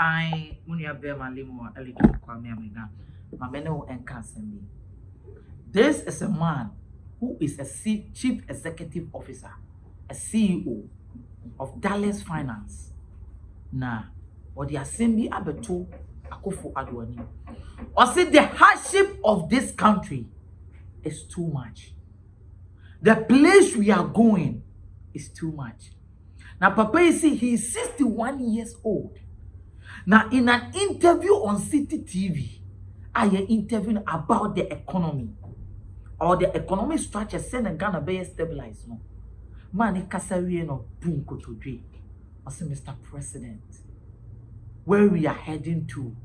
I Munia Bema Limo Elegant Kwame Amina, Mameno and Kansembi. This is a man who is a chief executive officer, a CEO of Dalex Finance. Now, what the assembly abeto Akufo Addo. Or say the hardship of this country is too much. The place we are going is too much. Now, Papa, you see, he is 61 years old. Now, in an interview on City TV, I am interviewing about the economy or the economic structure. Saying Ghana be stabilized. No, man, it kasari no boom koto dwe. I say, Mr. President, where we are heading to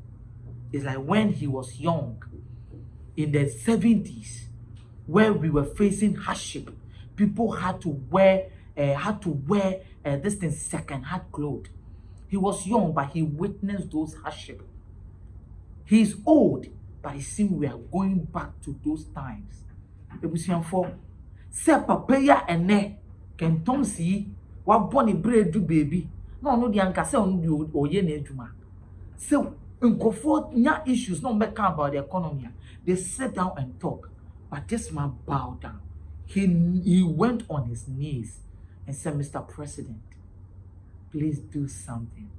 is like when he was young, in the 70s, where we were facing hardship. People had to wear this thing second-hand clothes. He was young, but he witnessed those hardships. He's old, but it seems we are going back to those times. For say papa ya ene can Tom see what bonny bread do baby. No, the anka say on the oye na eduma. So Nkofo nya issues no make about the economy. They sit down and talk. But this man bowed down. He went on his knees and said, Mr. President, please do something.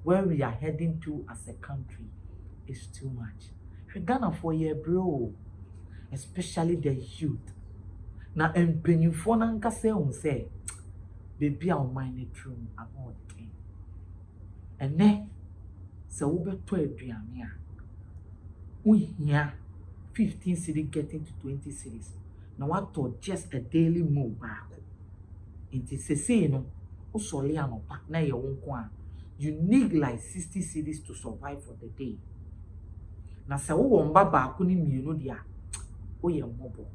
Where we are heading to as a country is too much. We Ghana for year, bro. Especially the youth. Now, and when you phone and say, baby, I'll mind it through and all the thing. And then, so we be 12 here. We here 15 cities getting to 20 cities. Now, I thought just a daily move back. It is a say, no, you need like 60 cities to survive for the day. Now, so we back mobile.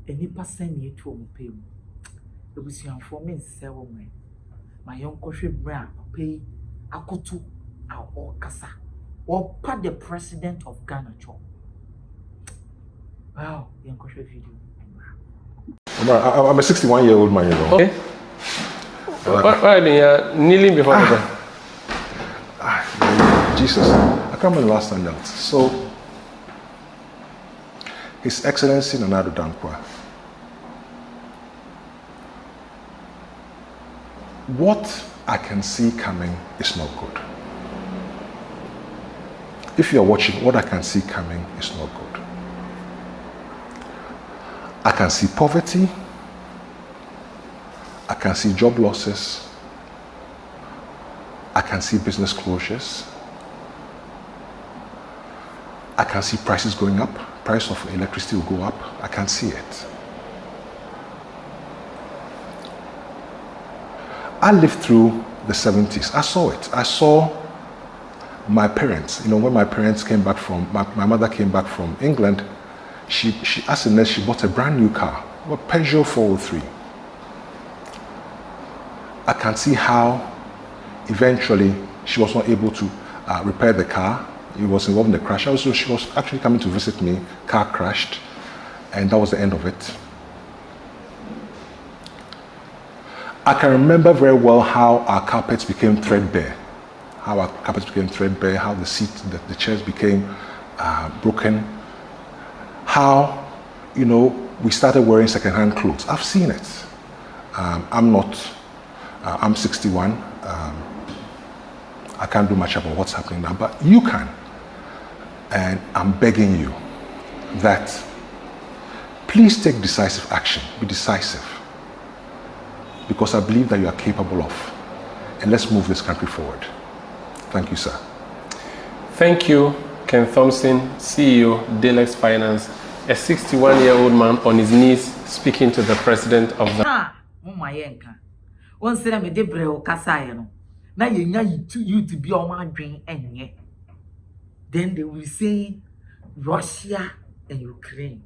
Any person need to pay. It was your informant 7 men. My young country brand pay Akoto or Kasa or part the president of Ghana. Wow, the country video. I'm a 61-year-old man, you know. Okay. Why are you kneeling before the Jesus, I can't remember the last time that. So, His Excellency Nana Addo Dankwa, what I can see coming is not good. If you are watching, what I can see coming is not good. I can see poverty. I can see job losses. I can see business closures. I can see prices going up. Price of electricity will go up. I can see it. I lived through the 70s. I saw it. I saw my parents. You know, when my parents came back from, my mother came back from England, she as a nurse, she bought a brand new car, a Peugeot 403. I can see how eventually she was not able to repair the car. It was involved in the crash. Also, she was actually coming to visit me, car crashed, and that was the end of it. I can remember very well how our carpets became threadbare, how the seats, the chairs became broken, how, you know, we started wearing second-hand clothes. I've seen it. I'm 61. I can't do much about what's happening now, but you can. And I'm begging you that please take decisive action. Be decisive. Because I believe that you are capable of. And let's move this country forward. Thank you, sir. Thank you, Ken Thompson, CEO, Dalex Finance, a 61-year-old man on his knees speaking to the president of the... Then they will be saying Russia and Ukraine.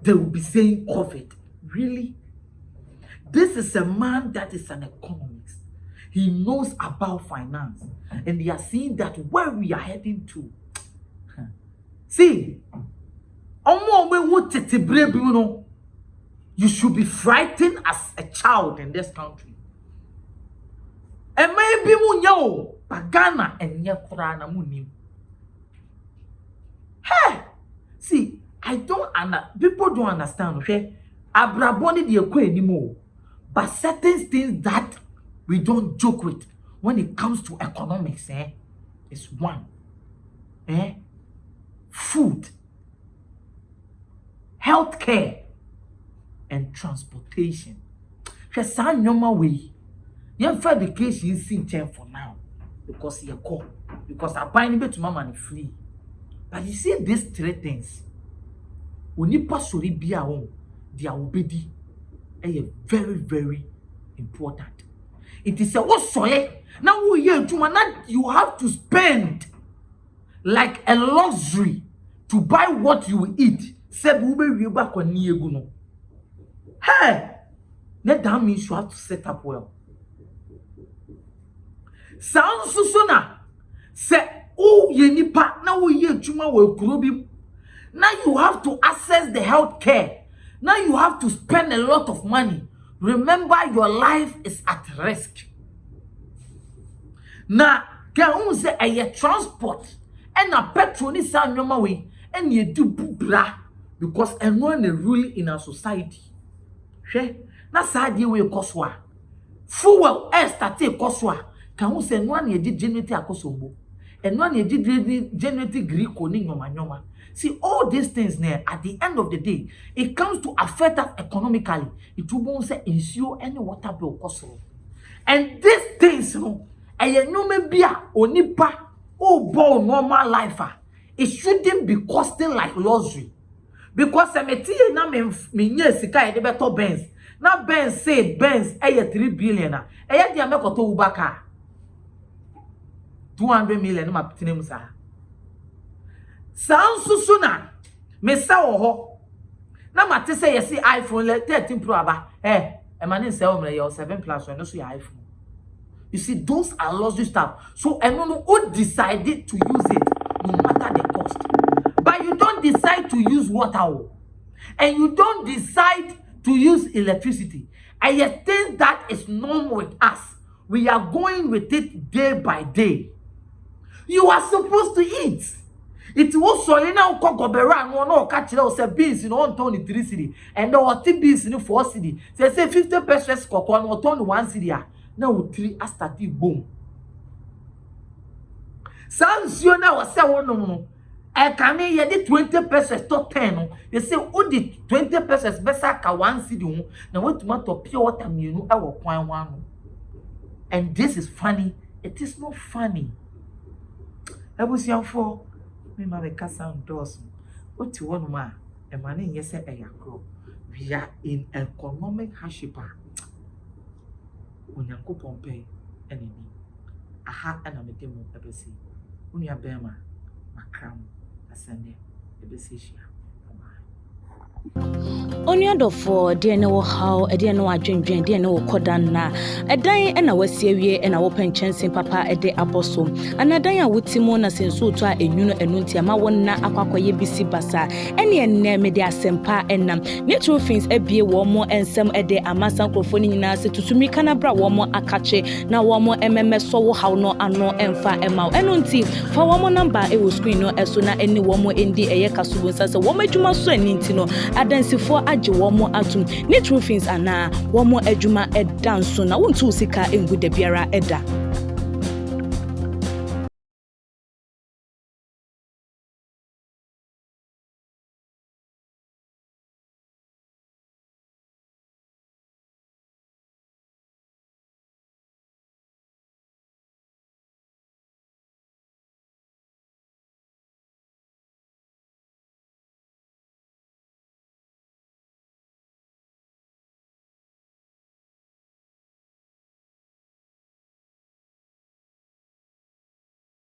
They will be saying COVID. Really? This is a man that is an economist. He knows about finance. And they are seeing that where we are heading to. See, you should be frightened as a child in this country. And maybe Pagana and Yakurana Munim. Hey! See, people don't understand, okay? Abraboni the equate anymore. But certain things that we don't joke with when it comes to economics, is one. Food, healthcare, and transportation. Because I know my way. Your education is in chair for now. Because you're called. Because I buy it to my money free. But you see these three things. When you pass to be our own, they are obedi. And very, very important. It is a what solid. Now you have to spend like a luxury to buy what you will eat. Said we will be back on Nieguno. Hey! That means you have to set up well. Sounds so sooner. Say, oh, ye nipa, now we ye chuma will grow. Now you have to access the health care. Now you have to spend a lot of money. Remember, your life is at risk. Now, can you say a transport and a petrol is on your way and you do bra because everyone is ruling in our society. Na sad you will coswa. Fuel estate coswa. Can you say one ye did generate a cosombo? And one ye did generate Greek nyoma. See, all these things there, at the end of the day, it comes to affect us economically. It won't say ensure any water bill cost. And these things, be onipa, oh, normal life. It shouldn't be costing like luxury. Because I na me sika e better Benz. Now Benz say Benz 3 billion. Dia make auto ubaka 200 million ma pitinem sa. Sound susuna. Me sa ho. Na mate say yes iPhone 13 Pro aba. E mane sell me your 7 Plus no so your iPhone. You see, those are luxury stuff. So I don't know who decided to use it, no matter the cost. But you don't decide to use water, and you don't decide to use electricity. I think that is normal with us. We are going with it day by day. You are supposed to eat. It was solely now Kokobera no catch those beans in 123 city, and there were 3 beans in 4 city. They say 50 pesos cocoa no turn 1 city. Now 3 astati boom. Sounds you now say no. I can hear the 20 pesos to 10. They say, oh, the 20 pesos better ka 1 city. Now, what to pure water, you know, our point 1. And this is funny. It is not funny. I was young for me, my cousin does. What you want, ma? A man in yes, we are in economic hardship. When you go Pompeii, enemy. Aha, and I'm a demo, ever see. When you are Bema, my crown. Onyodo for dear no how a dear no adwendwen dear no kodan na edan na wasiewie na wo penchen papa ede aboso anadan a wotimo na senso to a enwuno enunti ama wonna akwakoye bisi basa ene enne me de asempa enam natural things ebie wo mo ensem ede amasa krofo ni nyina se tutumi kana bra wo mo akache na wo mo ememe so wo haw no ano emfa ema enunti fa wo mo number e wo screen no eso na ene wo mo endi eye kasubo sase wo madwuma so aninti no adansi age womo atum ne true things ana womo adwuma edanso na wontu sika engu da biara eda